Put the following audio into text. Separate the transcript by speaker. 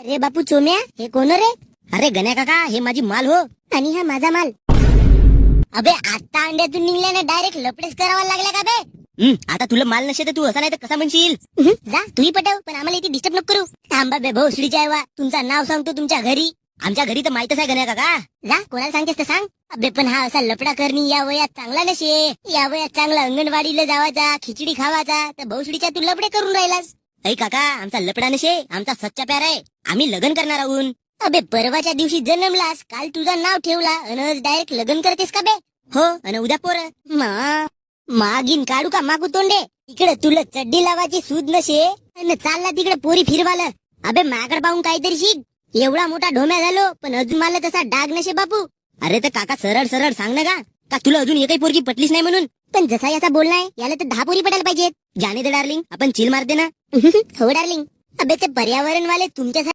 Speaker 1: अरे बापू चोम्या, हे कोण रे?
Speaker 2: अरे गण्या काका, हे माझी माल हो.
Speaker 1: आणि हा माझा माल. अबे आता अंड्यातून निघल्याने डायरेक्ट लपडेच करावा लागला का बे?
Speaker 2: आता तुला माल नशे तर तू असा नाही तर कसा म्हणशील?
Speaker 1: जा तूही पटव, पण आम्हाला इथे डिस्टर्ब नको करू. थांबा बे भोसडीच्या आयवा, तुमचं नाव सांगतो तुमच्या घरी.
Speaker 2: आमच्या घरी तर माहितच आहे गण्या काका.
Speaker 1: जा कोणाला सांगतेस तर सांग. अबे पण हा असा लपडा करणी या वयात चांगला नशे. या वयात चांगला अंगणवाडीला जावाचा, खिचडी खावाचा, तर भोसडीच्या तू लपडे करून राहिलास.
Speaker 2: ऐ काका, आमचा लपडा नशे, आमचा सच्चा प्यार आहे. आम्ही लग्न करणार आहोत.
Speaker 1: अबे परवाच्या दिवशी जन्मलास, काल तुझं नाव ठेवला आणि डायरेक्ट लग्न करतेस का बे?
Speaker 2: हो, आणि उद्या पोरं.
Speaker 1: मागीन काढू का मागू तोंडे? इकडे तुला चड्डी लावायची सूद नशे आणि चालला तिकडे पोरी फिरवालं. अबे माकड पाहून काहीतरी शिक. एवढा मोठा ढोम्या झालो, पण अजून मला तसा डाग नशे बापू.
Speaker 2: अरे तर काका सरळ सरळ सांग ना का तुला अजून एकही पोरगी पटलीच नाही म्हणून?
Speaker 1: पण जसा याचा बोलणं आहे, याला तर 10 पोरी पटायला पाहिजेत.
Speaker 2: जाने दे डार्लिंग, आपण चिल मारते ना.
Speaker 1: हो डार्लिंग. अबे ते पर्यावरण वाले तुमच्यासाठी